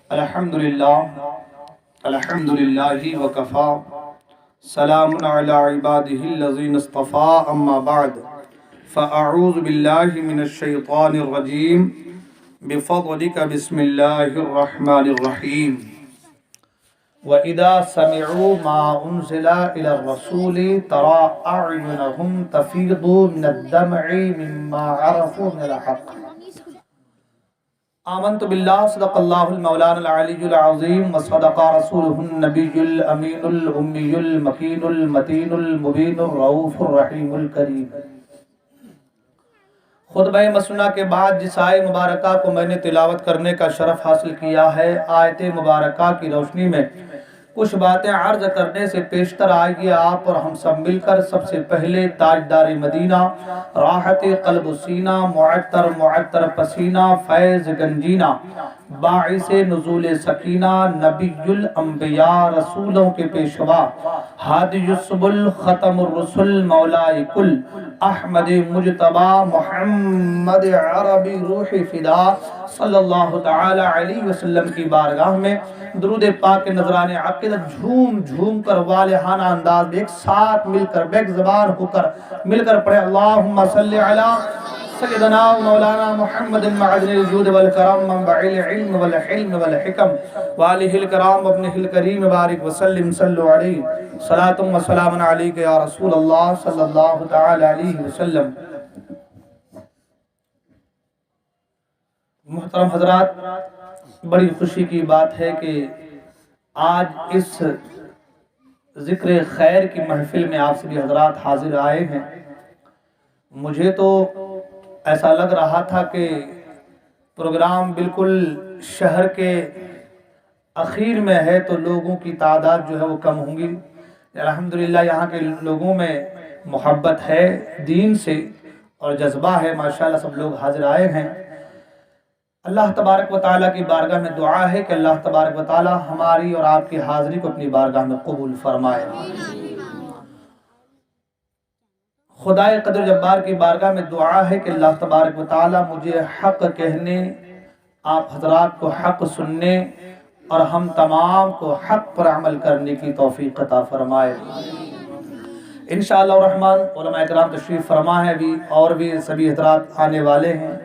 الحمدللہ وکفا سلام علی عبادہ الذین اصطفا اما بعد فاعوذ باللہ من الشیطان الرجیم بفضلک بسم اللہ الرحمن الرحیم وَإِذَا سَمِعُوا مَا أُنزِلَ إِلَى الرَّسُولِ تَرَى أَعْيُنَهُمْ تَفِيضُ مِنَ الدَّمْعِ مِمَّا عَرَفُوا مِنَ الْحَقِّ آمنت باللہ صدق اللہ المولانا العلی العظیم وصدق رسولہ النبی الامین الامی المکین المتین المبین الرؤوف الرحیم الکریم۔ خطبہ مسنونہ کے بعد جس آیت مبارکہ کو میں نے تلاوت کرنے کا شرف حاصل کیا ہے، آیت مبارکہ کی روشنی میں کچھ باتیں عرض کرنے سے پیشتر آئیے آپ اور ہم سب مل کر سب سے پہلے تاجدار مدینہ، راحت قلب و سینہ، معطر پسینہ، فیض گنجینہ، باعث نزول سکینہ، نبی الانبیاء رسولوں کے پیشوا، ہادی السبل ختم الرسل مولائے کل، احمد مجتبی محمد عربی روح فدا صلی اللہ تعالی علیہ وسلم کی بارگاہ میں درود پاک کے نذرانے عقیدت جھوم جھوم کر والہانہ انداز میں ایک ساتھ مل کر بیک زبان ہو کر مل کر پڑھے اللہم صلی علی سیدنا مولانا محمد معدن الجود والکرم منبع العلم والحلم والحکم والہ الکرام ابنہ الکریم بارک وسلم صلو علیہ صلاة و سلام علیکہ یا رسول اللہ صلی اللہ تعالی علیہ وسلم۔ محترم حضرات، بڑی خوشی کی بات ہے کہ آج اس ذکر خیر کی محفل میں آپ سبھی حضرات حاضر آئے ہیں۔ مجھے تو ایسا لگ رہا تھا کہ پروگرام بالکل شہر کے اخیر میں ہے تو لوگوں کی تعداد جو ہے وہ کم ہوں گی۔ الحمدللہ یہاں کے لوگوں میں محبت ہے دین سے اور جذبہ ہے، ماشاءاللہ سب لوگ حاضر آئے ہیں۔ اللہ تبارک و تعالیٰ کی بارگاہ میں دعا ہے کہ اللہ تبارک و تعالیٰ ہماری اور آپ کی حاضری کو اپنی بارگاہ میں قبول فرمائے۔ خدائے قدر جبار کی بارگاہ میں دعا ہے کہ اللہ تبارک و تعالیٰ مجھے حق کہنے، آپ حضرات کو حق سننے اور ہم تمام کو حق پر عمل کرنے کی توفیق عطا فرمائے۔ انشاءاللہ الرحمن علماء اکرام تشریف فرما ہے ابھی اور بھی سبھی حضرات آنے والے ہیں،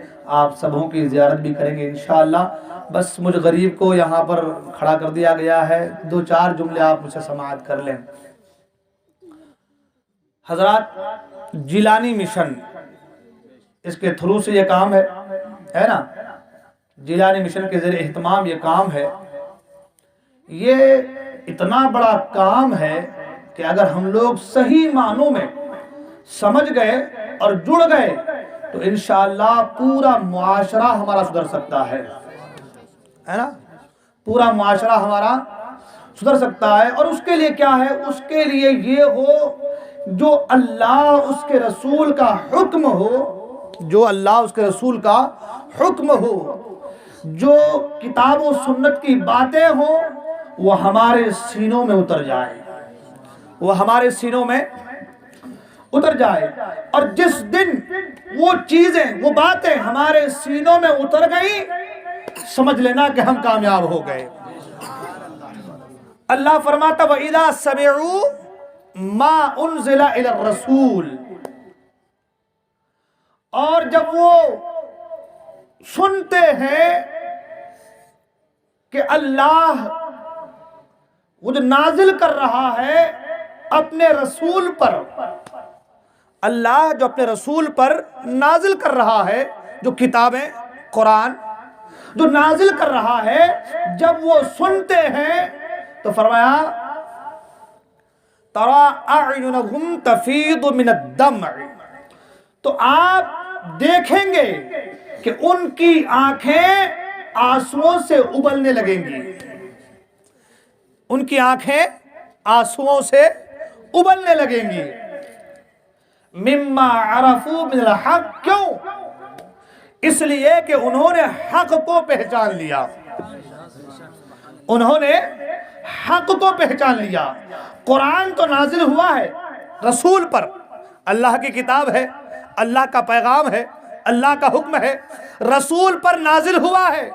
آپ سبوں کی زیارت بھی کریں گے انشاءاللہ۔ بس مجھ غریب کو یہاں پر کھڑا کر دیا گیا ہے، دو چار جملے آپ مجھ سے سماعت کر لیں۔ حضرات، جیلانی مشن اس کے تھرو سے یہ کام ہے نا، جیلانی مشن کے زیر اہتمام یہ کام ہے۔ یہ اتنا بڑا کام ہے کہ اگر ہم لوگ صحیح معنوں میں سمجھ گئے اور جڑ گئے تو انشاءاللہ پورا معاشرہ ہمارا سدھر سکتا ہے نا، پورا معاشرہ ہمارا سدھر سکتا ہے۔ اور اس کے لیے کیا ہے؟ اس کے لیے یہ ہو جو اللہ اس کے رسول کا حکم ہو، جو اللہ اس کے رسول کا حکم ہو، جو کتاب و سنت کی باتیں ہوں وہ ہمارے سینوں میں اتر جائے، وہ ہمارے سینوں میں اتر جائے۔ اور جس دن وہ چیزیں، وہ باتیں ہمارے سینوں میں اتر گئی، سمجھ لینا کہ ہم کامیاب ہو گئے۔ اللہ فرماتا وَإِذَا سَمِعُوا مَا أُنزِلَ إِلَى الرَّسُولِ، اور جب وہ سنتے ہیں کہ اللہ وہ جو نازل کر رہا ہے اپنے رسول پر، اللہ جو اپنے رسول پر نازل کر رہا ہے، جو کتابیں قرآن جو نازل کر رہا ہے، جب وہ سنتے ہیں تو فرمایا تَرَى أَعْيُنَهُمْ تَفِيضُ مِنَ الدَّمْعِ، تو آپ دیکھیں گے کہ ان کی آنکھیں آنسوؤں سے ابلنے لگیں گی، ان کی آنکھیں آنسوؤں سے ابلنے لگیں گی۔ مما عرفوا من الحق، کیوں؟ اس لیے کہ انہوں نے حق کو پہچان لیا، انہوں نے حق کو پہچان لیا۔ قرآن تو نازل ہوا ہے رسول پر، اللہ کی کتاب ہے، اللہ کا پیغام ہے، اللہ کا حکم ہے، رسول پر نازل ہوا ہے،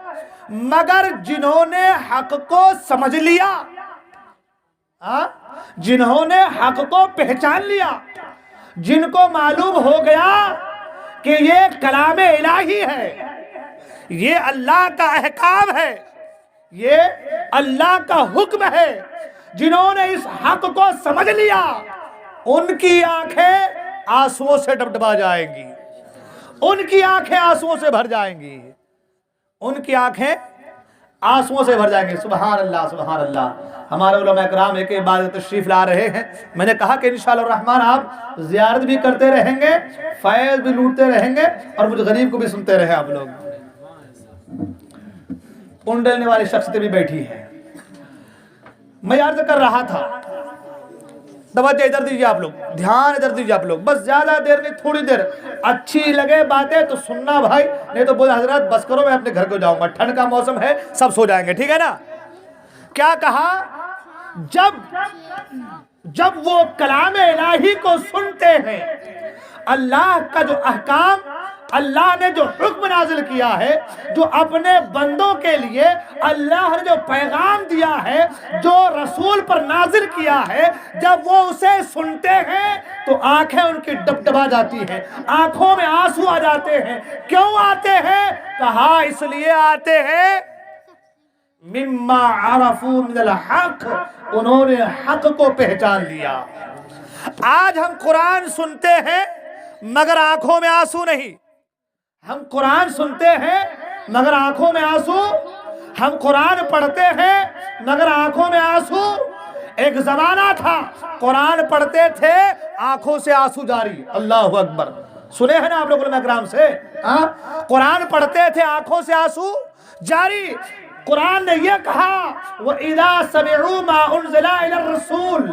مگر جنہوں نے حق کو سمجھ لیا، جنہوں نے حق کو پہچان لیا، جن کو معلوم ہو گیا کہ یہ کلام الہی ہے، یہ اللہ کا احکام ہے، یہ اللہ کا حکم ہے، جنہوں نے اس حق کو سمجھ لیا، ان کی آنکھیں آنسوؤں سے ڈبڈبا جائیں گی، ان کی آنکھیں آنسوؤں سے بھر جائیں گی، ان کی آنکھیں آنسوؤں سے بھر جائیں گے۔ سبحان اللہ سبحان اللہ۔ ہمارے علماء اکرام ایک بعد تشریف لا رہے ہیں، میں نے کہا کہ انشاءاللہ الرحمن آپ زیارت بھی کرتے رہیں گے، فیض بھی لوٹتے رہیں گے، اور مجھ غریب کو بھی سنتے رہے آپ لوگ۔ انڈلنے والی شخصیتیں بھی بیٹھی ہیں۔ میں عرض کر رہا تھا، توجہ ادھر دیجیے آپ لوگ، دھیان ادھر دیجیے آپ لوگ، بس زیادہ دیر نہیں، تھوڑی دیر، اچھی لگے باتیں تو سننا بھائی، نہیں تو بولے حضرات بس کرو میں اپنے گھر کو جاؤں گا، ٹھنڈ کا موسم ہے سب سو جائیں گے، ٹھیک ہے نا۔ کیا کہا؟ جب وہ کلام الہی کو سنتے ہیں، اللہ کا جو احکام، اللہ نے جو حکم نازل کیا ہے، جو اپنے بندوں کے لیے اللہ نے جو پیغام دیا ہے، جو رسول پر نازل کیا ہے، جب وہ اسے سنتے ہیں تو آنکھیں ان کی ڈبڈبا جاتی ہیں، آنکھوں میں آنسو آ جاتے ہیں۔ کیوں آتے ہیں؟ کہا اس لیے آتے ہیں مما عرفوا من الحق، انہوں نے حق کو پہچان لیا۔ آج ہم قرآن سنتے ہیں مگر آنکھوں میں آنسو نہیں، ہم قرآن سنتے ہیں مگر آنکھوں میں آنسو، ہم قرآن پڑھتے ہیں مگر آنکھوں میں آنسو۔ ایک زمانہ تھا قرآن پڑھتے تھے آنکھوں سے آنسو جاری، اللہ اکبر، سنے ہیں نا آپ لوگ علماء اکرام سے، قرآن پڑھتے تھے آنکھوں سے آنسو جاری۔ قرآن نے یہ کہا وَإِذَا سَمِعُوا مَا أُنزِلَ إِلَى الرَّسُولِ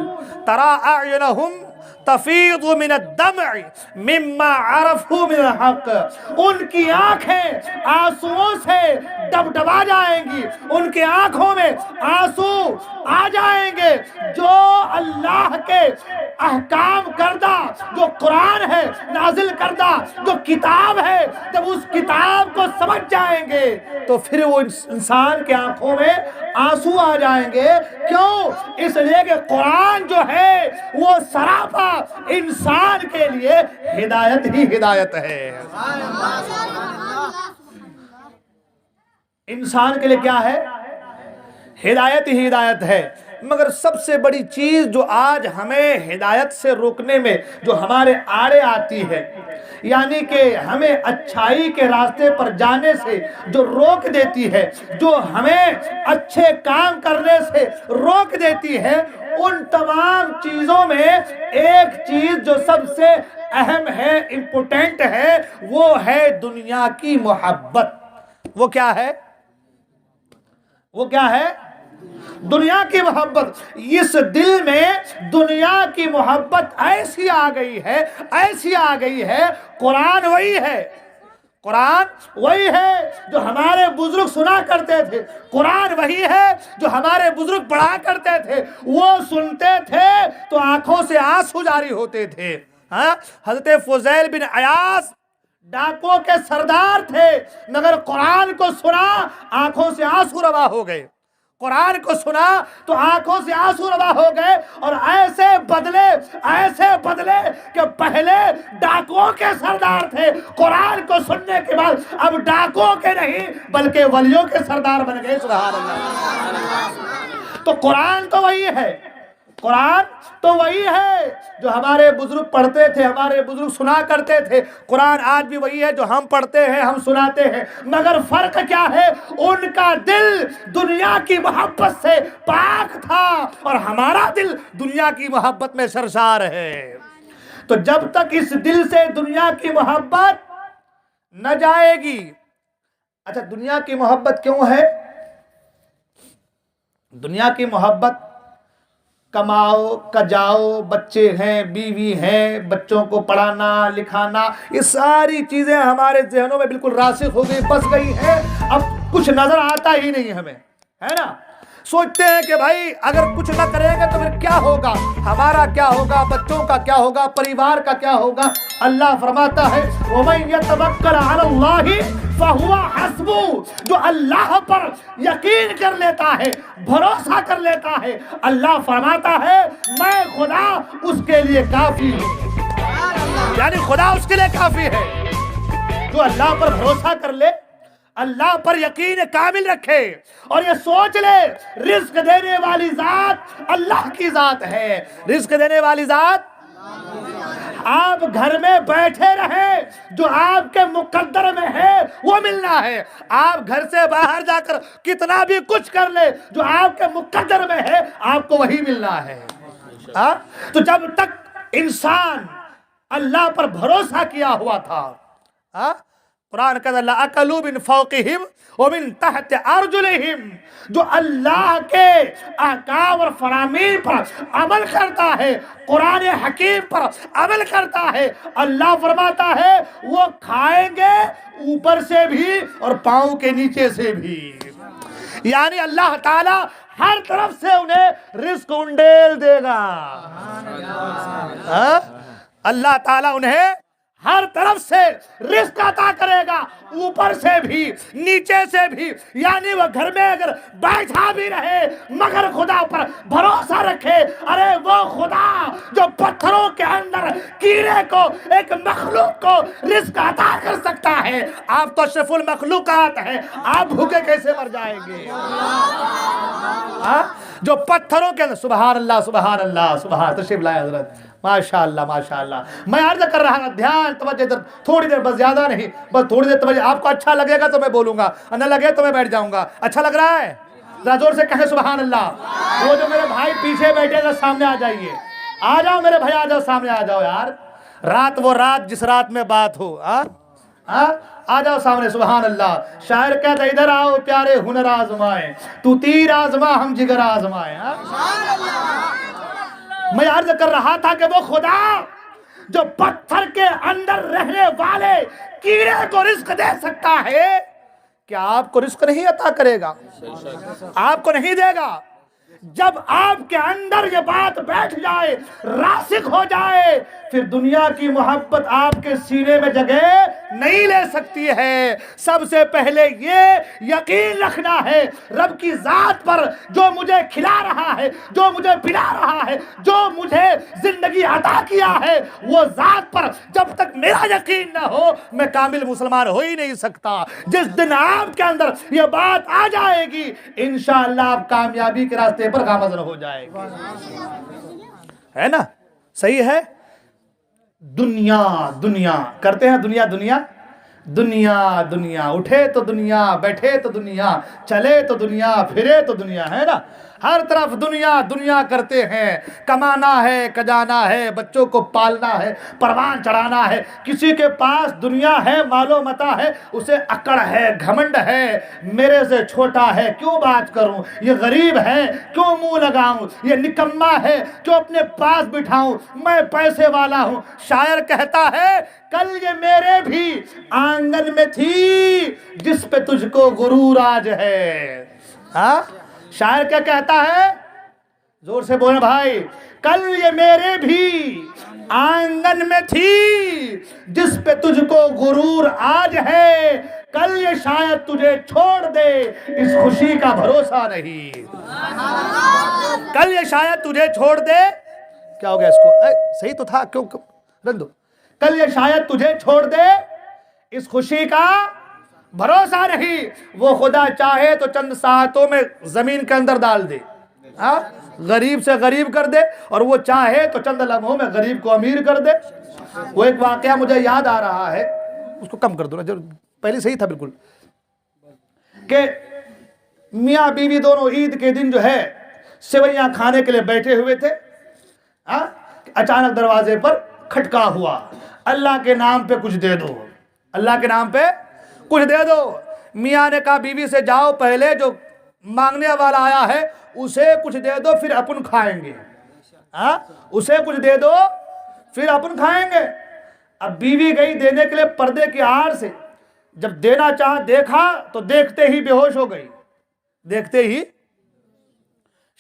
تَرَىٰ أَعْيُنَهُمْ تفیض من الدمع مما عرفوا من الحق، ان کی آنکھیں آنسوؤں سے ڈبڈبا جائیں گی، ان کی آنکھوں میں آنسو آ جائیں گے، جو اللہ کے احکام کردہ، جو قرآن ہے نازل کردہ، جو کتاب ہے، جب اس کتاب کو سمجھ جائیں گے تو پھر وہ انسان کے آنکھوں میں آنسو آ جائیں گے۔ کیوں؟ اس لیے کہ قرآن جو ہے وہ سراپا انسان کے لیے ہدایت ہی ہدایت ہے۔ انسان کے لیے کیا ہے؟ ہدایت ہی ہدایت ہے۔ مگر سب سے بڑی چیز جو آج ہمیں ہدایت سے روکنے میں جو ہمارے آڑے آتی ہے، یعنی کہ ہمیں اچھائی کے راستے پر جانے سے جو روک دیتی ہے، جو ہمیں اچھے کام کرنے سے روک دیتی ہے، ان تمام چیزوں میں ایک چیز جو سب سے اہم ہے، امپورٹنٹ ہے، وہ ہے دنیا کی محبت۔ وہ کیا ہے؟ وہ کیا ہے؟ دنیا کی محبت۔ اس دل میں دنیا کی محبت ایسی آ گئی ہے، ایسی آ گئی ہے۔ قرآن وہی ہے، قرآن وہی ہے جو ہمارے بزرگ سنا کرتے تھے، قرآن وہی ہے جو ہمارے بزرگ پڑھا کرتے تھے، وہ سنتے تھے تو آنکھوں سے آنسو جاری ہوتے تھے۔ حضرت فضیل بن عیاض ڈاکوں کے سردار تھے، مگر قرآن کو سنا آنکھوں سے آنسو روا ہو گئے، قرآن کو سنا تو آنکھوں سے آنسو روا ہو گئے، اور ایسے بدلے کہ پہلے ڈاکوں کے سردار تھے، قرآن کو سننے کے بعد اب ڈاکوں کے نہیں بلکہ ولیوں کے سردار بن گئے۔ سبحان اللہ۔ تو قرآن تو وہی ہے، قرآن تو وہی ہے جو ہمارے بزرگ پڑھتے تھے، ہمارے بزرگ سنا کرتے تھے، قرآن آج بھی وہی ہے جو ہم پڑھتے ہیں، ہم سناتے ہیں، مگر فرق کیا ہے؟ ان کا دل دنیا کی محبت سے پاک تھا اور ہمارا دل دنیا کی محبت میں سرشار ہے۔ تو جب تک اس دل سے دنیا کی محبت نہ جائے گی، اچھا دنیا کی محبت کیوں ہے؟ دنیا کی محبت کماؤ کجاؤ، بچے ہیں، بیوی ہیں، بچوں کو پڑھانا لکھانا، یہ ساری چیزیں ہمارے ذہنوں میں بالکل راسخ ہو گئی، بس گئی ہیں، اب کچھ نظر آتا ہی نہیں ہمیں، ہے نا؟ سوچتے ہیں کہ بھائی اگر کچھ نہ کریں گے تو پھر کیا ہوگا، ہمارا کیا ہوگا، بچوں کا کیا ہوگا، پریوار کا کیا ہوگا۔ اللہ فرماتا ہے وَمَن يَتَوَكَّلْ عَلَى اللَّهِ فَهُوَ حَسْبُهُ، جو اللہ پر یقین کر لیتا ہے، بھروسہ کر لیتا ہے، اللہ فرماتا ہے میں خدا اس کے لیے کافی ہوں۔ یعنی خدا اس کے لیے کافی ہے۔ جو اللہ پر بھروسہ کر لے، اللہ پر یقین کامل رکھے اور یہ سوچ لے رزق دینے والی ذات اللہ کی ذات ہے، رزق دینے والی ذات۔ آپ گھر میں بیٹھے رہیں، جو آپ کے مقدر میں ہے وہ ملنا ہے۔ آپ گھر سے باہر جا کر کتنا بھی کچھ کر لے، جو آپ کے مقدر میں ہے آپ کو وہی ملنا ہے۔ تو جب تک انسان اللہ پر بھروسہ کیا ہوا تھا، قرآن کہتا ہے لَأَكَلُوا مِن فَوْقِهِمْ وَمِن تَحْتِ أَرْجُلِهِمْ، جو اللہ کے احکام اور فرامین پر عمل کرتا ہے، قرآن حکیم پر عمل کرتا ہے، اللہ فرماتا ہے وہ کھائیں گے اوپر سے بھی اور پاؤں کے نیچے سے بھی۔ یعنی اللہ تعالی ہر طرف سے انہیں رزق انڈیل دے گا۔ اللہ تعالیٰ انہیں ہر طرف سے رزق عطا کرے گا، اوپر سے بھی نیچے سے بھی۔ یعنی وہ گھر میں اگر بیٹھا بھی رہے مگر خدا پر بھروسہ رکھے، ارے وہ خدا جو پتھروں کے اندر کیڑے کو، ایک مخلوق کو رزق عطا کر سکتا ہے، آپ تو اشرف المخلوقات ہیں، آپ بھوکے کیسے مر جائیں گے؟ جو پتھروں کے اندر، سبحان اللہ سبحان اللہ سبحان، تشریف لائے حضرت، ماشاءاللہ ماشاءاللہ۔ میں عرض کر رہا ہوں، دھیان توجہ ادھر تھوڑی دیر، بس زیادہ نہیں، بس تھوڑی دیر توجہ۔ آپ کو اچھا لگے گا تو میں بولوں گا، نہ لگے تو میں بیٹھ جاؤں گا۔ اچھا لگ رہا ہے؟ ذرا زور سے کہیں سبحان اللہ۔ وہ جو میرے بھائی پیچھے بیٹھے ذرا سامنے آ جائیے، آ جاؤ میرے بھائی، آ جاؤ سامنے آ جاؤ یار۔ رات وہ رات جس رات میں بات ہو، آ جاؤ سامنے، سبحان اللہ۔ شاعر کہتا ہے ادھر آؤ پیارے ہنر آزمائیں، تو تیر آزما ہم جگر آزمائیں۔ میں عرض کر رہا تھا کہ وہ خدا جو پتھر کے اندر رہنے والے کیڑے کو رزق دے سکتا ہے، کیا آپ کو رزق نہیں عطا کرے گا؟ آپ کو نہیں دے گا؟ جب آپ کے اندر یہ بات بیٹھ جائے، راسخ ہو جائے، پھر دنیا کی محبت آپ کے سینے میں جگہ نہیں لے سکتی ہے۔ سب سے پہلے یہ یقین رکھنا ہے رب کی ذات پر، جو مجھے کھلا رہا ہے، جو مجھے پلا رہا ہے، جو مجھے زندگی عطا کیا ہے، وہ ذات پر جب تک میرا یقین نہ ہو میں کامل مسلمان ہو ہی نہیں سکتا۔ جس دن آپ کے اندر یہ بات آ جائے گی انشاءاللہ آپ کامیابی کے راستے پر گامزن ہو جائے گی، ہے نا؟ صحیح ہے؟ دنیا دنیا کرتے ہیں، دنیا دنیا دنیا دنیا، اٹھے تو دنیا، بیٹھے تو دنیا، چلے تو دنیا، پھرے تو دنیا، ہے نا؟ ہر طرف دنیا دنیا کرتے ہیں۔ کمانا ہے، کجانا ہے، بچوں کو پالنا ہے، پروان چڑھانا ہے۔ کسی کے پاس دنیا ہے، مال و متاع ہے، اسے اکڑ ہے، گھمنڈ ہے، میرے سے چھوٹا ہے کیوں بات کروں، یہ غریب ہے کیوں منہ لگاؤں، یہ نکما ہے کیوں اپنے پاس بٹھاؤں، میں پیسے والا ہوں۔ شاعر کہتا ہے کل یہ میرے بھی آنگن میں تھی جس پہ تجھ کو غرور آج ہے۔ ہاں، شاعر کیا کہتا ہے؟ زور سے بولیں بھائی، کل یہ میرے بھی آنگن میں تھی جس پہ تجھ کو غرور آج ہے، کل یہ شاید تجھے چھوڑ دے اس خوشی کا بھروسہ نہیں۔ کل یہ شاید تجھے چھوڑ دے، کیا ہو گیا اس کو؟ صحیح تو تھا، کیوں رکھ دو۔ کل یہ شاید تجھے چھوڑ دے اس خوشی کا بھروسہ نہیں۔ وہ خدا چاہے تو چند ساعتوں میں زمین کے اندر ڈال دے، غریب سے غریب کر دے، اور وہ چاہے تو چند لمحوں میں غریب کو امیر کر دے۔ وہ ایک واقعہ مجھے یاد آ رہا ہے، اس کو کم کر دو نا، جو پہلے صحیح تھا بالکل، کہ میاں بیوی دونوں عید کے دن جو ہے سویاں کھانے کے لیے بیٹھے ہوئے تھے، اچانک دروازے پر کھٹکا ہوا، اللہ کے نام پہ کچھ دے دو، اللہ کے نام پہ کچھ دے دو۔ میاں نے کہا بیوی سے جاؤ، پہلے جو مانگنے والا آیا ہے اسے کچھ دے دو پھر اپن کھائیں گے، اسے کچھ دے دو پھر اپن کھائیں گے۔ اب بیوی گئی دینے کے لیے پردے کی آڑ سے، جب دینا چاہا دیکھا تو دیکھتے ہی بے ہوش ہو گئی، دیکھتے ہی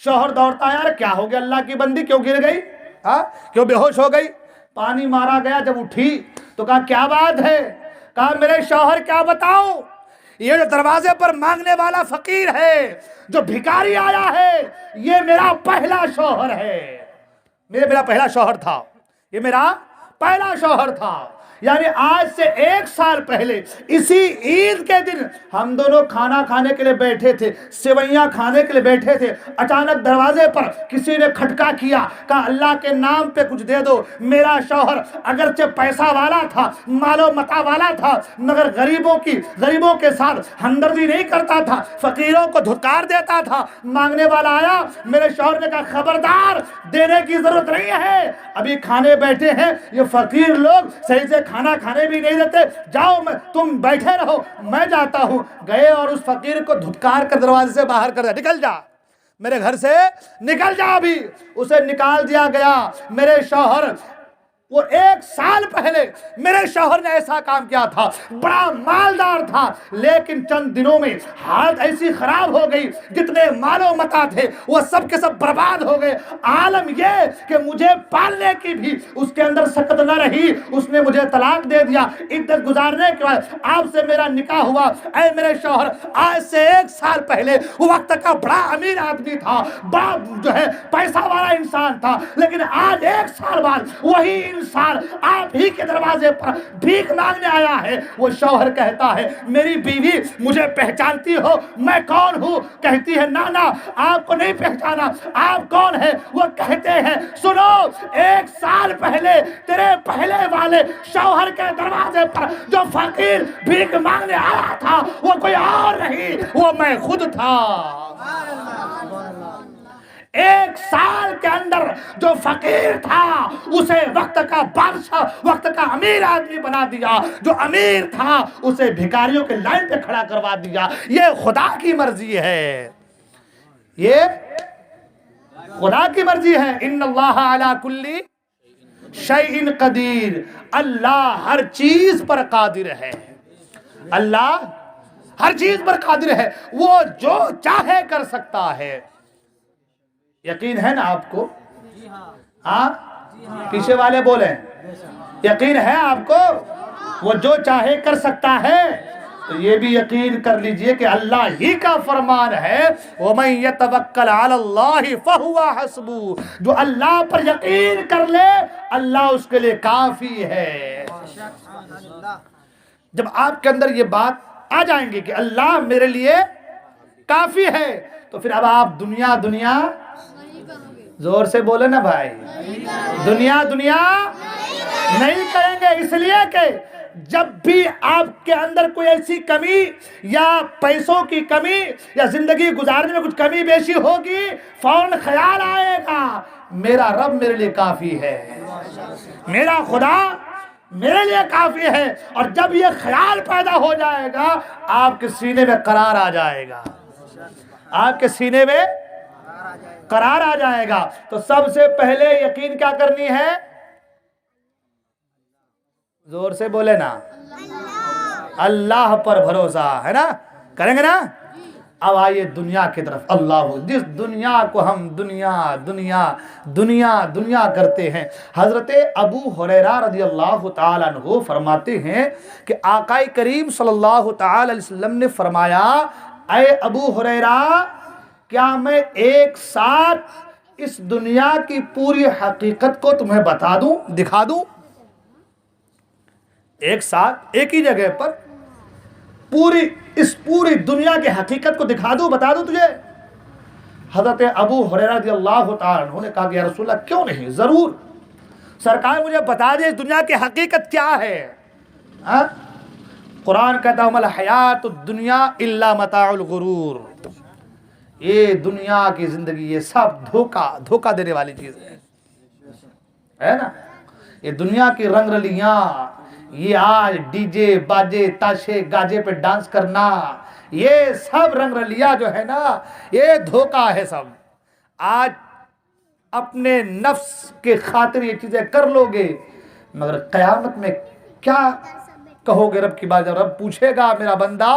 شوہر دوڑتا ہے، یار کیا ہو گیا اللہ کی بندی، کیوں گر گئی، کیوں بے ہوش ہو گئی؟ پانی مارا گیا، جب اٹھی تو کہا کیا بات ہے؟ کہا میرے شوہر کیا بتاؤں، یہ جو دروازے پر مانگنے والا فقیر ہے، جو بھکاری آیا ہے، یہ میرا پہلا شوہر ہے، میرا پہلا شوہر تھا، یہ میرا پہلا شوہر تھا۔ یعنی آج سے 1 سال پہلے اسی عید کے دن ہم دونوں کھانا کھانے کے لیے بیٹھے تھے، سیویاں کھانے کے لیے بیٹھے تھے، اچانک دروازے پر کسی نے کھٹکا کیا، کہا اللہ کے نام پہ کچھ دے دو۔ میرا شوہر اگرچہ پیسہ والا تھا، مال و متاع والا تھا، مگر غریبوں کے ساتھ ہمدردی نہیں کرتا تھا، فقیروں کو دھتکار دیتا تھا۔ مانگنے والا آیا، میرے شوہر نے کہا خبردار، دینے کی ضرورت نہیں ہے، ابھی کھانے بیٹھے ہیں، یہ فقیر لوگ صحیح سے کھانا کھانے بھی نہیں دیتے، جاؤ تم بیٹھے رہو، میں جاتا ہوں۔ گئے اور اس فقیر کو دھتکار کر دروازے سے باہر کر دیا، نکل جا میرے گھر سے، نکل جا ابھی۔ اسے نکال دیا گیا۔ میرے شوہر، وہ 1 سال پہلے میرے شوہر نے ایسا کام کیا تھا، بڑا مالدار تھا، لیکن چند دنوں میں حالت ایسی خراب ہو گئی، جتنے مال و متاع تھے وہ سب کے سب برباد ہو گئے۔ عالم یہ کہ مجھے پالنے کی بھی اس کے اندر سکت نہ رہی، اس نے مجھے طلاق دے دیا۔ عدت گزارنے کے بعد آپ سے میرا نکاح ہوا۔ اے میرے شوہر، آج سے 1 سال پہلے وہ وقت کا بڑا امیر آدمی تھا، بڑا جو ہے پیسہ والا انسان تھا، لیکن آج 1 سال بعد وہی انسان آپ ہی کے دروازے پر بھیک مانگنے آیا ہے۔ وہ شوہر کہتا ہے میری بیوی مجھے پہچانتی ہو میں کون ہوں؟ کہتی ہے نانا آپ کو نہیں پہچانا، آپ کون ہے؟ وہ کہتے ہیں سنو، 1 سال پہلے تیرے پہلے والے شوہر کے دروازے پر جو فقیر بھیک مانگنے آیا تھا وہ کوئی اور نہیں، وہ میں خود تھا۔ 1 سال کے اندر جو فقیر تھا اسے وقت کا بادشاہ، وقت کا امیر آدمی بنا دیا، جو امیر تھا اسے بھکاریوں کے لائن پہ کھڑا کروا دیا۔ یہ خدا کی مرضی ہے، یہ خدا کی مرضی ہے۔ ان اللہ علی کل شیء قدیر، اللہ ہر چیز پر قادر ہے، اللہ ہر چیز پر قادر ہے، وہ جو چاہے کر سکتا ہے۔ یقین ہے نا آپ کو؟ ہاں پیچھے والے بولیں یقین ہے آپ کو؟ وہ جو چاہے کر سکتا ہے، تو یہ بھی یقین کر لیجئے کہ اللہ ہی کا فرمان ہے وَمَن يَتَوَكَّلْ عَلَى اللَّهِ فَهُوَ حَسْبُهُ، جو اللہ پر یقین کر لے اللہ اس کے لیے کافی ہے۔ جب آپ کے اندر یہ بات آ جائیں گے کہ اللہ میرے لیے کافی ہے، تو پھر اب آپ دنیا دنیا، زور سے بولے نا بھائی، دنیا دنیا نہیں کریں گے، اس لیے کہ جب بھی آپ کے اندر کوئی ایسی کمی یا پیسوں کی کمی یا زندگی گزارنے میں کچھ کمی بیشی ہوگی، فوراً خیال آئے گا میرا رب میرے لیے کافی ہے، میرا خدا میرے لیے کافی ہے۔ اور جب یہ خیال پیدا ہو جائے گا آپ کے سینے میں قرار آ جائے گا، آپ کے سینے میں قرار آ جائے گا۔ تو سب سے پہلے یقین کیا کرنی ہے؟ زور سے بولے نا، اللہ پر بھروسہ ہے نا، کریں گے نا؟ اب آئیے دنیا کی طرف۔ اللہ، جس دنیا کو ہم دنیا دنیا دنیا دنیا کرتے ہیں، حضرت ابو ہریرہ رضی اللہ تعالیٰ عنہ فرماتے ہیں کہ آقا کریم صلی اللہ تعالیٰ علیہ وسلم نے فرمایا اے ابو ہریرہ، کیا میں ایک ساتھ اس دنیا کی پوری حقیقت کو تمہیں بتا دوں، دکھا دوں؟ ایک ساتھ ایک ہی جگہ پر اس پوری دنیا کی حقیقت کو دکھا دوں، بتا دوں تجھے؟ حضرت ابو ہریرہ رضی اللہ تعالیٰ عنہ نے کہا کہ یا رسول اللہ کیوں نہیں، ضرور سرکار مجھے بتا دے اس دنیا کی حقیقت کیا ہے۔ قرآن کہتا ہے الحیات الدنیا الا متاع الغرور، یہ دنیا کی زندگی یہ سب دھوکہ دینے والی چیز ہے نا۔ یہ دنیا کی رنگ رلیاں، یہ آج ڈی جے باجے تاشے گاجے پہ ڈانس کرنا، یہ سب رنگ رلیاں جو ہے نا یہ دھوکہ ہے سب۔ آج اپنے نفس کے خاطر یہ چیزیں کر لو گے، مگر قیامت میں کیا کہو گے رب کی بات؟ جب رب پوچھے گا میرا بندہ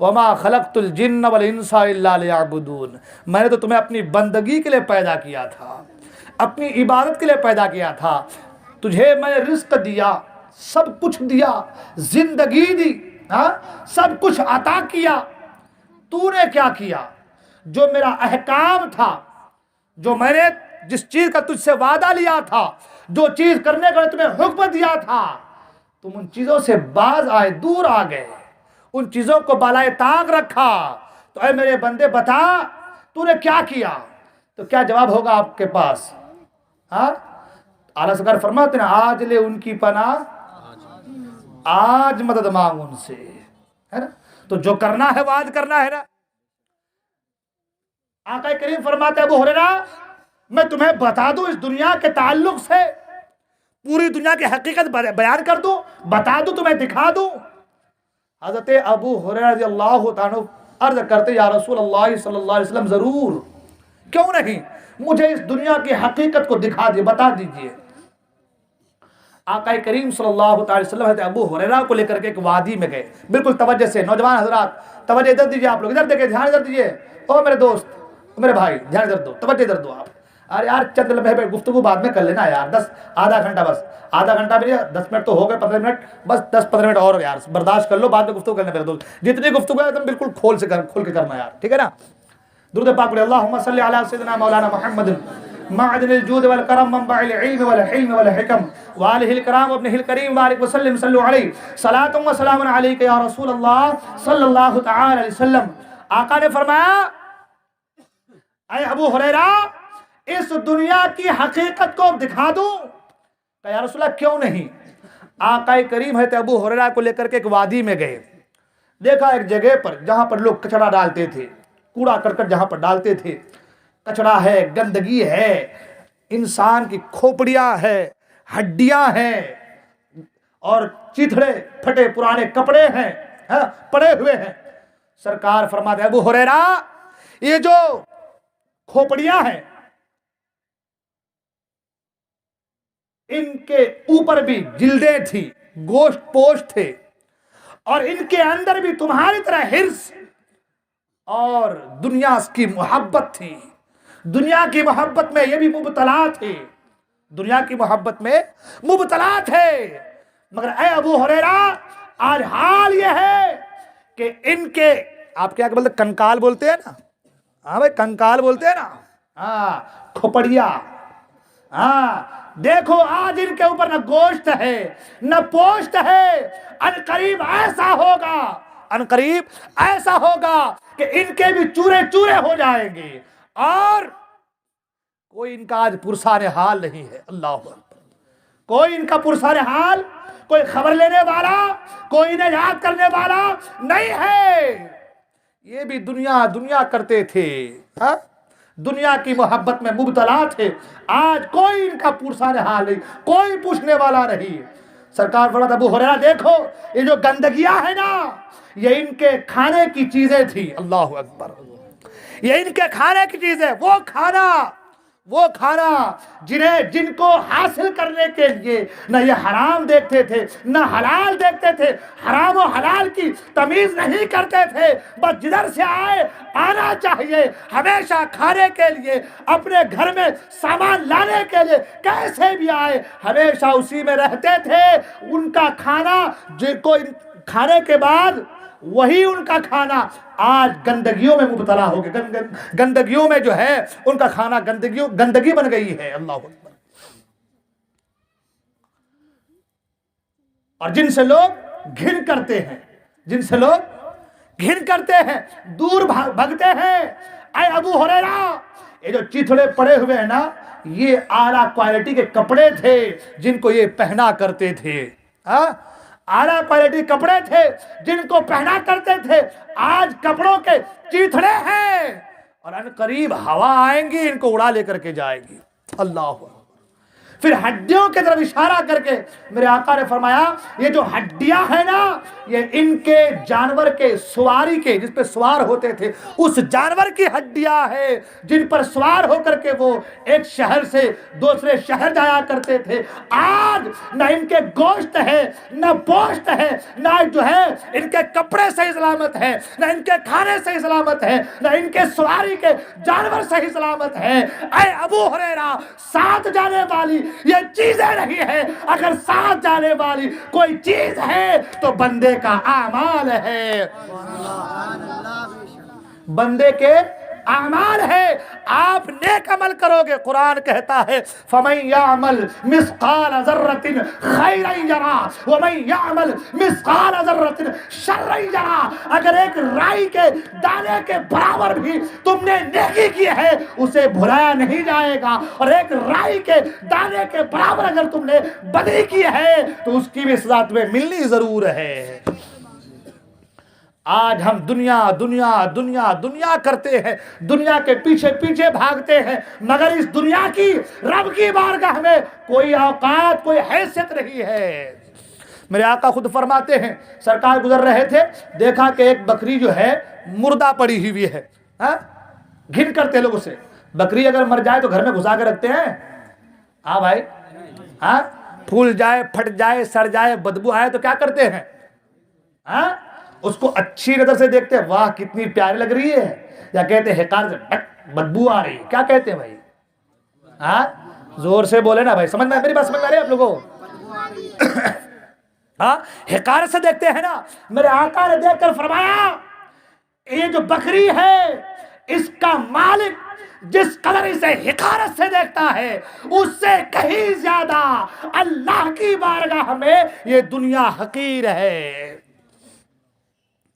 وَمَا خَلَقْتُ الْجِنَّ وَالْإِنسَ إِلَّا لِيَعْبُدُونَ، میں نے تو تمہیں اپنی بندگی کے لیے پیدا کیا تھا، اپنی عبادت کے لیے پیدا کیا تھا، تجھے میں نے رزق دیا، سب کچھ دیا، زندگی دی، ہاں سب کچھ عطا کیا، تو نے کیا کیا؟ جو میرا احکام تھا، جو میں نے جس چیز کا تجھ سے وعدہ لیا تھا، جو چیز کرنے کا تمہیں حکم دیا تھا، تم ان چیزوں سے باز آئے، دور آ گئے، ان چیزوں کو بالائے طاق رکھا۔ تو اے میرے بندے بتا تو نے کیا کیا؟ تو کیا جواب ہوگا آپ کے پاس؟ ہاں اعلیٰ سرکار فرماتے ہیں آج لے ان کی پناہ، آج مدد مانگ ان سے، ہے نا؟ تو جو کرنا ہے وہ آج کرنا ہے نا۔ آقا کریم فرماتے ہیں ابو ہریرہ میں تمہیں بتا دوں اس دنیا کے تعلق سے، پوری دنیا کی حقیقت بیان کر دوں، بتا دوں، تمہیں دکھا دوں۔ حضرت ابو ہریرہ رضی اللہ تعالیٰ عرض کرتے یا رسول اللہ صلی اللہ علیہ وسلم ضرور، کیوں نہیں، مجھے اس دنیا کی حقیقت کو دکھا دیجیے، بتا دیجیے۔ آقا کریم صلی اللہ تعالی وسلم حضرت ابو ہریرہ کو لے کر کے ایک وادی میں گئے۔ بالکل توجہ سے نوجوان حضرات توجہ ادھر دیجیے، آپ لوگ ادھر دیکھیں، دھیان ادھر دیجیے، او میرے دوست، میرے بھائی، دھیان ادھر دو، توجہ ادھر دو آپ۔ ارے یار چند لمحے گفتگو بعد میں کر لینا یار، آدھا گھنٹہ بس، آدھا گھنٹہ بھی 10 منٹ تو ہو گئے، 15 منٹ بس، 10-15 منٹ اور یار برداشت کر لو، بعد میں گفتگو کرنے میرے دوست، جتنی گفتگو ہے تم بالکل کھول کے کرنا یار، ٹھیک ہے نا؟ درود پاک پڑھیں، اللہم صلی علی سیدنا مولانا محمد معدن الجود والکرم منبع العلم والحلم والحکم وآلہ الکرام وابنہ الکریم بارک وسلم صلو علیہ صلاۃ و سلام علیک یا رسول اللہ صلی اللہ تعالی علیہ وسلم۔ آقا نے فرمایا اے ابو ہریرہ اس دنیا کی حقیقت کو دکھا دوں؟ کہ یا رسول اللہ کیوں نہیں؟ آقا کریم حضرت ابو ہریرہ کو لے کر کے ایک وادی میں گئے، دیکھا ایک جگہ پر جہاں پر لوگ کچڑا ڈالتے تھے، کوڑا کرکٹ جہاں پر ڈالتے تھے، کچڑا ہے، گندگی ہے، انسان کی کھوپڑیاں ہے، ہڈیاں ہیں، اور چیتھڑے پھٹے پرانے کپڑے ہیں، پڑے ہوئے ہیں۔ سرکار فرماتے ابو ہریرہ یہ جو کھوپڑیاں ہیں ان کے اوپر بھی جلدیں تھی، گوشت پوش تھے، اور ان کے اندر بھی تمہاری طرح حرص اور دنیا کی محبت تھی، دنیا کی محبت میں یہ بھی مبتلا تھے، دنیا کی محبت میں مبتلا تھے۔ مگر اے ابو ہریرہ آج حال یہ ہے کہ ان کے، آپ کیا بولتے کنکال بولتے ہیں نا، ہاں بھائی کنکال بولتے ہیں نا، ہاں کھوپڑیا، ہاں دیکھو آج ان کے اوپر نہ گوشت ہے نہ پوشت ہے، ان قریب ایسا ہوگا، ان قریب ایسا ہوگا کہ ان کے بھی چورے چورے ہو جائیں گے، اور کوئی ان کا آج پرسان حال نہیں ہے۔ اللہ اکبر، کوئی ان کا پرسان حال، کوئی خبر لینے والا، کوئی انہیں یاد کرنے والا نہیں ہے۔ یہ بھی دنیا کرتے تھے، ہاں دنیا کی محبت میں مبتلا تھے، آج کوئی ان کا پرسان حال نہیں، کوئی پوچھنے والا نہیں۔ سرکار فرماتے ابو ہریرہ دیکھو یہ جو گندگیاں ہیں نا یہ ان کے کھانے کی چیزیں تھی، اللہ اکبر، یہ ان کے کھانے کی چیزیں، وہ کھانا جن کو حاصل کرنے کے لیے نہ یہ حرام دیکھتے تھے نہ حلال دیکھتے تھے، حرام و حلال کی تمیز نہیں کرتے تھے، بس جدھر سے آئے آنا چاہیے، ہمیشہ کھانے کے لیے، اپنے گھر میں سامان لانے کے لیے کیسے بھی آئے ہمیشہ اسی میں رہتے تھے۔ ان کا کھانا جن کو کھانے کے بعد وہی ان کا کھانا آج گندگیوں میں مبتلا ہو گیا، گندگیوں میں جو ہے ان کا کھانا گندگی بن گئی ہے۔ اللہ اکبر، اور جن سے لوگ گھن کرتے ہیں، دور بھگتے ہیں۔ اے ابو ہریرہ یہ جو چیتھڑے پڑے ہوئے ہیں نا یہ اعلیٰ کوالٹی کے کپڑے تھے جن کو یہ پہنا کرتے تھے، اعلیٰ کوالٹی کپڑے تھے جن کو پہنا کرتے تھے، آج کپڑوں کے چیتھڑے ہیں، اور ان قریب ہوا آئیں گی ان کو اڑا لے کر کے جائے گی۔ اللہ اکبر، پھر ہڈیوں کی طرف اشارہ کر کے میرے آقا نے فرمایا یہ جو ہڈیاں ہیں نا یہ ان کے جانور کے سواری کے، جس پہ سوار ہوتے تھے اس جانور کی ہڈیاں ہیں جن پر سوار ہو کر کے وہ ایک شہر سے دوسرے شہر جایا کرتے تھے۔ آج نہ ان کے گوشت ہے نہ پوشت ہے، نہ جو ہے ان کے کپڑے صحیح سلامت ہے، نہ ان کے کھانے صحیح سلامت ہے، نہ ان کے سواری کے جانور صحیح سلامت ہے۔ اے ابو ہریرہ ساتھ جانے والی یہ چیزیں نہیں ہیں، اگر ساتھ جانے والی کوئی چیز ہے تو بندے کا اعمال ہے، بندے کے اعمال ہے۔ آپ نیک عمل کرو گے، قرآن کہتا ہے فَمَن يَعْمَلْ مِثْقَالَ ذَرَّةٍ خَيْرًا يَرَهُ وَمَن يَعْمَلْ مِثْقَالَ ذَرَّةٍ شَرًّا يَرَهُ۔ اگر ایک رائی کے دانے کے برابر بھی تم نے نیکی کی ہے اسے بھلایا نہیں جائے گا، اور ایک رائی کے دانے کے برابر اگر تم نے بدی کی ہے تو اس کی بھی سزا تمہیں ملنی ضرور ہے۔ آج ہم دنیا دنیا دنیا دنیا کرتے ہیں، دنیا کے پیچھے پیچھے بھاگتے ہیں، مگر اس دنیا کی رب کی بارگاہ میں کوئی اوقات کوئی حیثیت نہیں ہے۔ میرے آقا خود فرماتے ہیں، سرکار گزر رہے تھے، دیکھا کہ ایک بکری جو ہے مردہ پڑی ہوئی ہے، گھن کرتے لوگ اسے۔ بکری اگر مر جائے تو گھر میں گھسا کے رکھتے ہیں؟ ہاں بھائی، ہاں، پھول جائے، پھٹ جائے، سڑ جائے، بدبو آئے تو کیا کرتے ہیں؟ ہاں، اس کو اچھی نظر سے دیکھتے ہیں، واہ کتنی پیاری لگ رہی ہے، یا کہتے ہیں حقار سے بدبو آ رہی ہے؟ کیا کہتے ہیں بھائی؟ ہاں، زور سے بولے نا بھائی، سمجھ میں میری بات سمجھ میں رہے آپ لوگوں؟ ہاں، حقارت سے دیکھتے ہیں نا۔ میرے آقا نے دیکھ کر فرمایا یہ جو بکری ہے اس کا مالک جس قدر اسے حقارت سے دیکھتا ہے اس سے کہیں زیادہ اللہ کی بارگاہ میں یہ دنیا حقیر ہے،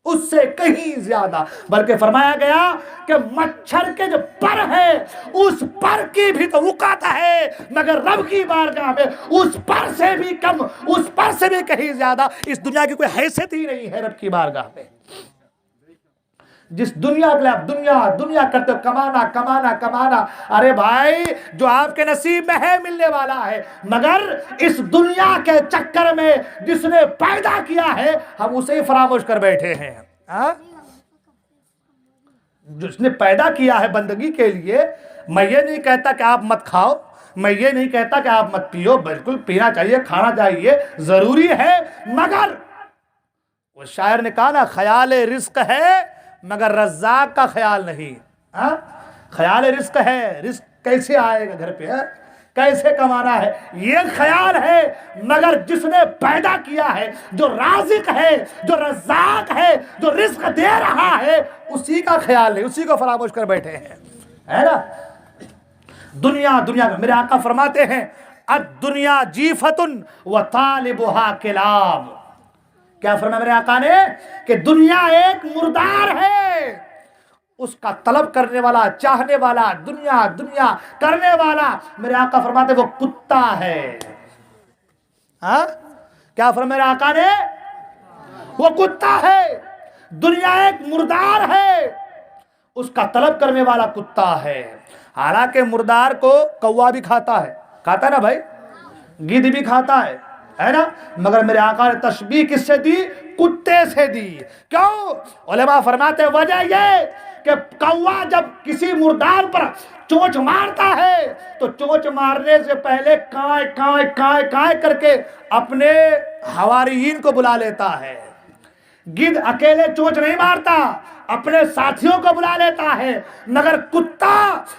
اس سے کہیں زیادہ۔ بلکہ فرمایا گیا کہ مچھر کے جو پر ہے اس پر کی بھی تو وقعت ہے، مگر رب کی بارگاہ میں اس پر سے بھی کم، اس پر سے بھی کہیں زیادہ اس دنیا کی کوئی حیثیت ہی نہیں ہے رب کی بارگاہ میں۔ جس دنیا کے لیے آپ دنیا دنیا کرتے ہو، کمانا کمانا کمانا، ارے بھائی جو آپ کے نصیب میں ہے ملنے والا ہے، مگر اس دنیا کے چکر میں جس نے پیدا کیا ہے ہم اسے ہی فراموش کر بیٹھے ہیں۔ جس نے پیدا کیا ہے بندگی کے لیے، میں یہ نہیں کہتا کہ آپ مت کھاؤ، میں یہ نہیں کہتا کہ آپ مت پیو، بالکل پینا چاہیے، کھانا چاہیے، ضروری ہے، مگر وہ شاعر نے کہا نا خیال رزق ہے مگر رزاق کا خیال نہیں۔ خیال رزق ہے، رزق کیسے آئے گا گھر پہ، کیسے کمانا ہے یہ خیال ہے، مگر جس نے پیدا کیا ہے، جو رازق ہے، جو رزاق ہے، جو رزق دے رہا ہے، اسی کا خیال نہیں، اسی کو فراموش کر بیٹھے ہیں، ہے نا۔ دنیا دنیا کا، میرے آقا فرماتے ہیں الدنیا جیفت وطالبها کلاب۔ کیا فرمایا میرے آقا نے کہ دنیا ایک مردار ہے، اس کا طلب کرنے والا، چاہنے والا، دنیا دنیا کرنے والا، میرے آقا فرماتے وہ کتا ہے۔ ہاں، کیا فرمایا میرے آقا نے؟ وہ کتا ہے۔ دنیا ایک مردار ہے، اس کا طلب کرنے والا کتا ہے۔ حالانکہ مردار کو کوا بھی کھاتا ہے، کھاتا ہے نا بھائی، گدھ بھی کھاتا ہے نا، مگر میرے آقا نے تشبیہ کس سے دی؟ کتے سے دی۔ کیوں؟ علماء فرماتے وجہ یہ کہ کوا جب کسی مردار پر چونچ مارتا ہے تو چونچ مارنے سے پہلے کائیں کائیں کائیں کائیں کر کے اپنے حواریین کو بلا لیتا ہے۔ گدھ اکیلے چونچ نہیں مارتا، اپنے ساتھیوں کو بلا لیتا ہے، مگر کتا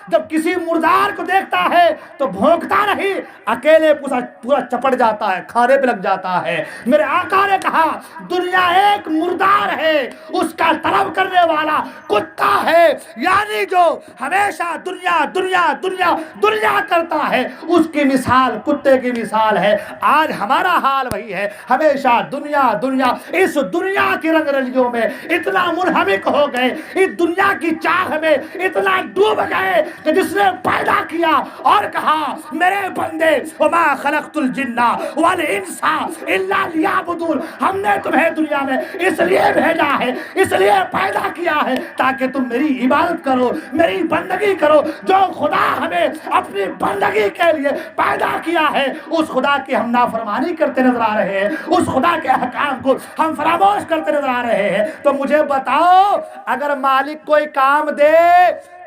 جب کسی مردار کو دیکھتا ہے تو بھونکتا نہیں، اکیلے پورا چپٹ جاتا ہے، کھانے پہ لگ جاتا ہے۔ میرے آقا نے کہا دنیا ایک مردار ہے، اس کا طلب کرنے والا کتا ہے، یعنی جو ہمیشہ دنیا دنیا دنیا دنیا کرتا ہے اس کی مثال کتے کی مثال ہے۔ آج ہمارا حال وہی ہے، ہمیشہ دنیا دنیا، اس دنیا کی رنگ رلیوں میں اتنا منہمک ہو گئے، اس دنیا کی چاہ میں اتنا ڈوب گئے کہ جس نے پیدا کیا اور کہا میرے بندے وما خلقت الجن والانس الا لیعبدون، ہم نے تمہیں دنیا میں اس لیے بھیجا ہے، اس لیے پیدا کیا ہے تاکہ تم میری عبادت کرو، میری بندگی کرو۔ جو خدا ہمیں اپنی بندگی کے لیے پیدا کیا ہے اس خدا کی ہم نافرمانی کرتے نظر آ رہے ہیں، اس خدا کے احکام کو ہم فراموش کرتے نظر آ رہے ہیں۔ تو مجھے بتاؤ اگر مالک کوئی کام دے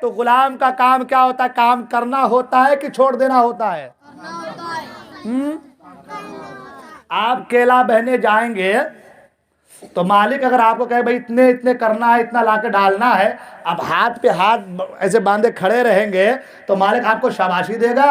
تو غلام کا کام کیا ہوتا ہے؟ کام کرنا ہوتا ہے کہ چھوڑ دینا ہوتا ہے؟ آپ کیلا بہنے جائیں گے تو مالک اگر آپ کو کہے بھائی اتنے اتنے کرنا ہے، اتنا لا کے ڈالنا ہے، اب ہاتھ پہ ہاتھ ایسے باندھے کھڑے رہیں گے تو مالک آپ کو شاباشی دے گا؟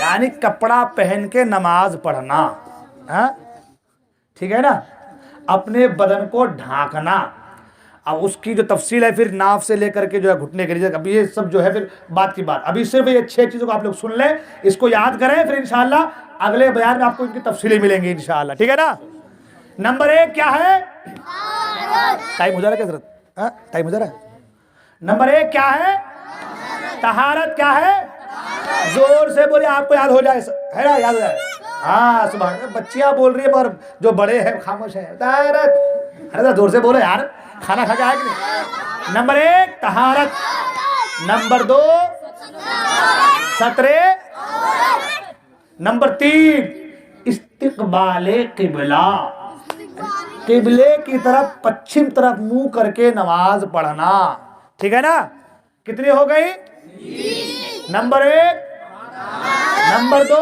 یعنی کپڑا پہن کے نماز پڑھنا، ہاں ٹھیک ہے نا، اپنے بدن کو ڈھانکنا. اب اس کی جو تفصیل ہے پھر ناف سے لے کر کے جو ہے گھٹنے کے نیچے، ابھی یہ سب جو ہے پھر بات کی بات. ابھی صرف یہ 6 چیزوں کو آپ لوگ سن لیں، اس کو یاد کریں، پھر انشاءاللہ اگلے بیان میں آپ کو ان کی تفصیلیں ملیں گی انشاءاللہ. ٹھیک ہے نا. نمبر 1 کیا ہے؟ ٹائم ہو جا رہا ہے کثرت؟ ہاں ٹائم ہو جا رہا ہے. نمبر 1 کیا ہے؟ طہارت. کیا ہے؟ زور سے بولے آپ کو یاد ہو جائے، ہے نا، یاد ہو جائے. ہاں سبحان اللہ. بچیاں بول رہی ہیں اور جو بڑے ہیں خاموش ہیں. طہارت، ارے زور سے بولو یار، کھانا کھا کے آئے کہ نہیں. نمبر 1 طہارت. نمبر 2 سترے. نمبر 3 استقبال قبلہ، قبلے کی طرف پچھم طرف منہ کر کے نماز پڑھنا. ٹھیک ہے نا. کتنی ہو گئی؟ نمبر 1. نمبر 2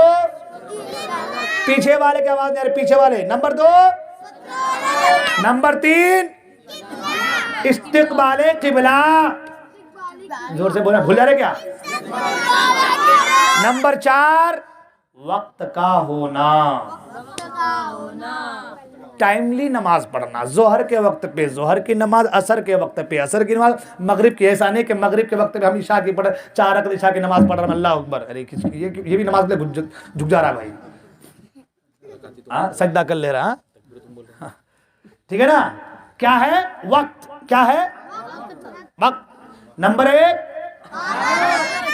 پیچھے والے کی آواز نہیں آ رہی، پیچھے والے. نمبر 2. نمبر 3 استقبال قبلہ. زور سے بولنا، بھول جا رہے کیا؟ نمبر 4 وقت کا ہونا، ٹائملی نماز پڑھنا. ظہر کے وقت پہ ظہر کی نماز، عصر کے وقت پہ عصر کی نماز، مغرب کی. ایسا نہیں کہ مغرب کے وقت پہ ہم عشاء کی پڑھ 4 رکعت عشاء کی نماز پڑھ رہے ہیں، اللہ اکبر. ارے یہ بھی نماز کے لیے جھک جا رہا ہے بھائی، ہاں سجدہ کر لے رہا. ٹھیک ہے نا. کیا ہے؟ وقت. کیا ہے؟ وقت. نمبر 1.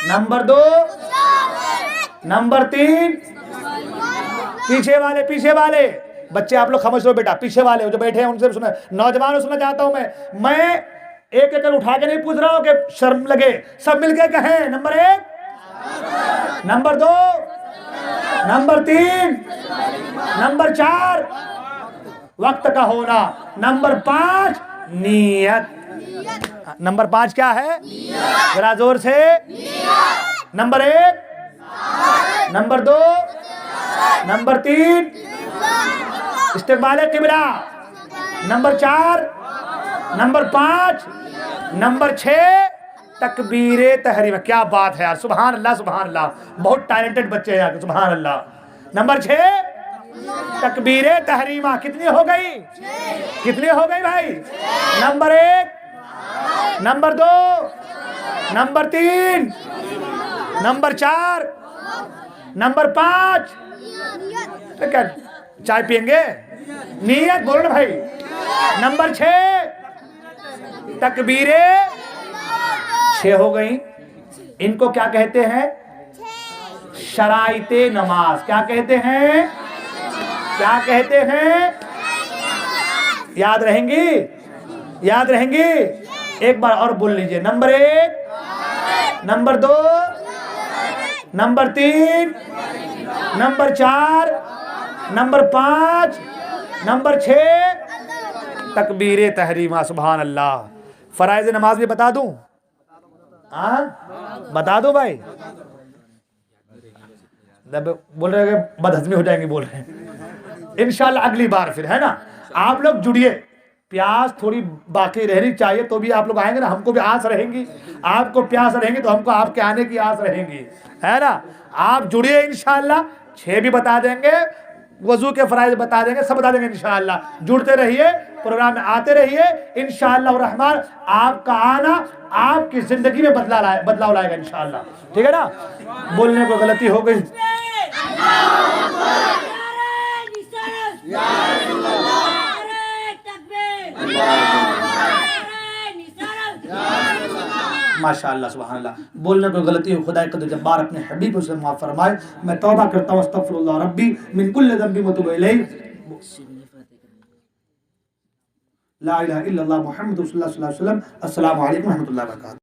نمبر 2. نمبر 3 پیچھے والے. پیچھے والے بچے آپ لوگ خاموش رہو بیٹا. پیچھے والے جو بیٹھے ہیں ان سے سنیں. نوجوانوں سننا چاہتا ہوں میں ایک ایک اٹھا کے نہیں پوچھ رہا ہوں کہ شرم لگے، سب مل کے کہیں. نمبر 1. نمبر 2. نمبر 3. نمبر 4 وقت کا ہونا. نمبر 5 نیت. نمبر 5 کیا ہے؟ ذرا زور سے. نمبر 1. نمبر 2. نمبر 3 استقبال قبلہ. نمبر 4. نمبر 5. نمبر 6 تکبیر تحریمہ. کیا بات ہے یار، سبحان اللہ سبحان اللہ. بہت ٹیلنٹڈ بچے ہیں یار، سبحان اللہ. نمبر 6 تکبیر تحریمہ. کتنی ہو گئی؟ کتنی ہو گئی بھائی؟ Number 1. Number 2. Number 3. Number 4. Number 5 چائے پئیں گے؟ نیت بولو بھائی. نمبر 6 تکبیریں 6 ہو گئی. ان کو کیا کہتے ہیں؟ شرائط نماز. کیا کہتے ہیں؟ کیا کہتے ہیں؟ یاد رہیں گی؟ یاد رہیں گی؟ ایک بار اور بول لیجئے. Number 1. Number 2. Number 3. Number 4. Number 5. Number 6 تکبیر تحریمہ. سبحان اللہ. فرائض نماز بھی بتا دوں؟ ہاں بتا دوں بھائی. بول رہے ہیں بد ہضمی ہو جائیں گے، بول رہے ہیں. انشاءاللہ اگلی بار پھر، ہے نا. آپ لوگ جڑیے. پیاس تھوڑی باقی رہنی چاہیے، تو بھی آپ لوگ آئیں گے نا، ہم کو بھی آس رہیں گی. آپ کو پیاس رہیں گی تو ہم کو آپ کے آنے کی آس رہیں گی، ہے نا. آپ جڑیے انشاءاللہ. 6 بھی بتا دیں گے، وضو کے فرائض بتا دیں گے، سب بتا دیں گے انشاءاللہ. جڑتے رہیے، پروگرام میں آتے رہیے. انشاءاللہ الرحمن آپ کا آنا آپ کی زندگی میں بدلاؤ لائے گا انشاءاللہ. ٹھیک ہے نا. بولنے کو غلطی ہو گئی. ماشاءاللہ سبحان اللہ. بولنے کو غلطی ہو، خدا قدر جبار اپنے حبیب سے معاف فرمائے. میں توبہ کرتا ہوں. استغفر اللہ ربی من کل ذنب واتوب الیہ. لا الہ الا اللہ محمد رسول اللہ صلی اللہ علیہ وسلم. السلام علیکم ورحمۃ اللہ وبرکاتہ.